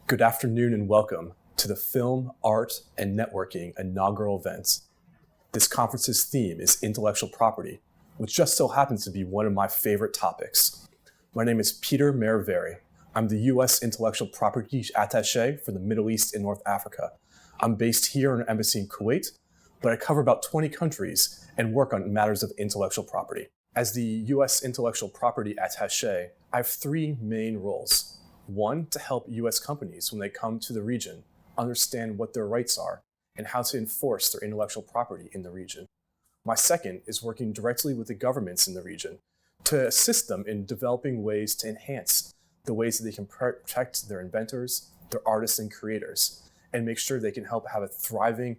Good afternoon and welcome to the Film, Art, and Networking inaugural event. This conference's theme is intellectual property, which just so happens to be one of my favorite topics. My name is Peter Meriveri. I'm the U.S. Intellectual Property Attaché for the Middle East and North Africa. I'm based here in an embassy in Kuwait, but I cover about 20 countries and work on matters of intellectual property. As the U.S. Intellectual Property Attaché, I have three main roles. One, to help U.S. companies when they come to the region understand what their rights are and how to enforce their intellectual property in the region. My second is working directly with the governments in the region to assist them in developing ways to enhance the ways that they can protect their inventors, their artists and creators, and make sure they can help have a thriving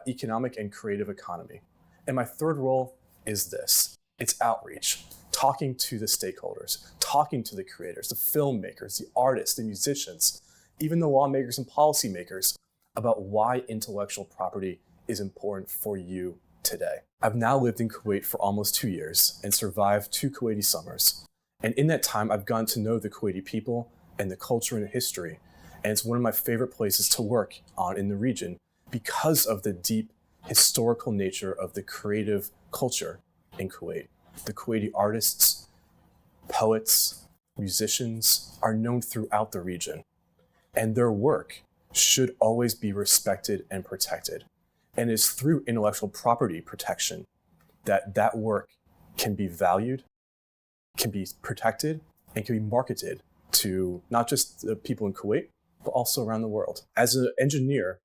economic and creative economy. And my third role is this. It's outreach, talking to the stakeholders, talking to the creators, the filmmakers, the artists, the musicians, even the lawmakers and policymakers about why intellectual property is important for you today. I've now lived in Kuwait for almost 2 years and survived 2 Kuwaiti summers. And in that time, I've gotten to know the Kuwaiti people and the culture and history. And it's one of my favorite places to work on in the region because of the deep historical nature of the creative culture in Kuwait. The Kuwaiti artists, poets, musicians are known throughout the region, and their work should always be respected and protected. And it's through intellectual property protection that work can be valued, can be protected, and can be marketed to not just the people in Kuwait, but also around the world. As an engineer,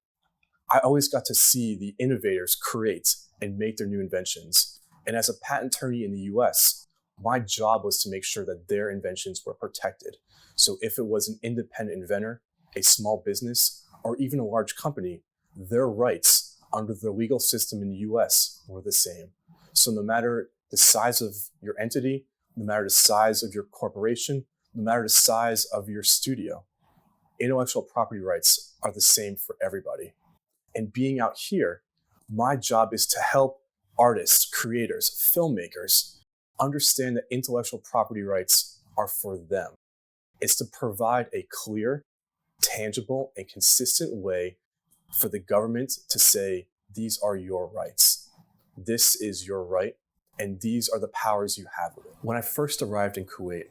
I always got to see the innovators create and make their new inventions. And as a patent attorney in the US, my job was to make sure that their inventions were protected. So if it was an independent inventor, a small business, or even a large company, their rights under the legal system in the US were the same. So no matter the size of your entity, no matter the size of your corporation, no matter the size of your studio, intellectual property rights are the same for everybody. And being out here, my job is to help artists, creators, filmmakers understand that intellectual property rights are for them. It's to provide a clear, tangible, and consistent way for the government to say, these are your rights. This is your right, and these are the powers you have with it. When I first arrived in Kuwait,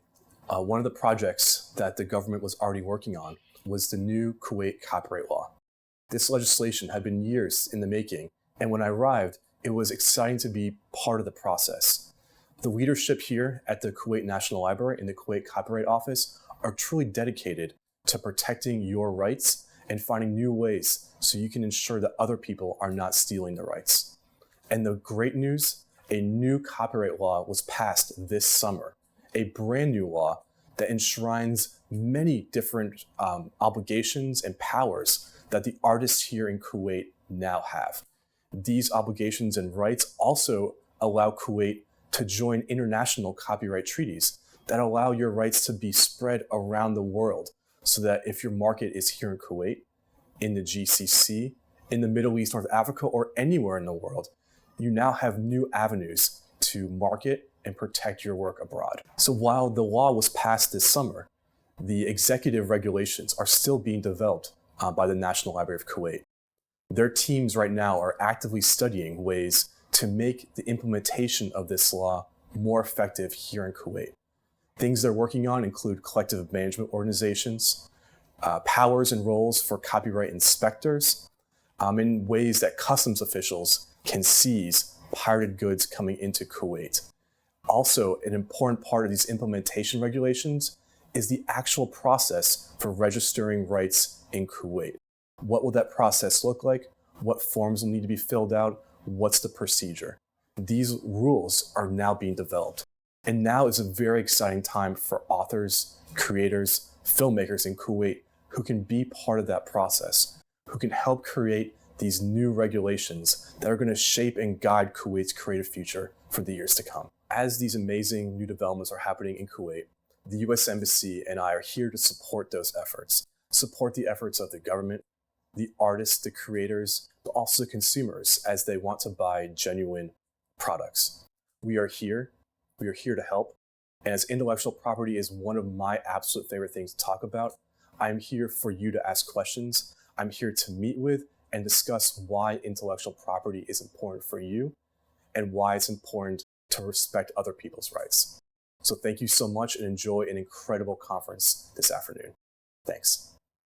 one of the projects that the government was already working on was the new Kuwait copyright law. This legislation had been years in the making, and when I arrived, it was exciting to be part of the process. The leadership here at the Kuwait National Library and the Kuwait Copyright Office are truly dedicated to protecting your rights and finding new ways so you can ensure that other people are not stealing the rights. And the great news, a new copyright law was passed this summer, a brand new law that enshrines many different obligations and powers that the artists here in Kuwait now have. These obligations and rights also allow Kuwait to join international copyright treaties that allow your rights to be spread around the world so that if your market is here in Kuwait, in the GCC, in the Middle East, North Africa, or anywhere in the world, you now have new avenues to market and protect your work abroad. So while the law was passed this summer, the executive regulations are still being developed by the National Library of Kuwait. Their teams right now are actively studying ways to make the implementation of this law more effective here in Kuwait. Things they're working on include collective management organizations, powers and roles for copyright inspectors, in ways that customs officials can seize pirated goods coming into Kuwait. Also, an important part of these implementation regulations is the actual process for registering rights in Kuwait. What will that process look like? What forms will need to be filled out? What's the procedure? These rules are now being developed. And now is a very exciting time for authors, creators, filmmakers in Kuwait who can be part of that process, who can help create these new regulations that are going to shape and guide Kuwait's creative future for the years to come. As these amazing new developments are happening in Kuwait, the U.S. Embassy and I are here to support those efforts, support the efforts of the government, the artists, the creators, but also consumers as they want to buy genuine products. We are here to help. And as intellectual property is one of my absolute favorite things to talk about, I'm here for you to ask questions. I'm here to meet with and discuss why intellectual property is important for you and why it's important to respect other people's rights. So thank you so much and enjoy an incredible conference this afternoon. Thanks.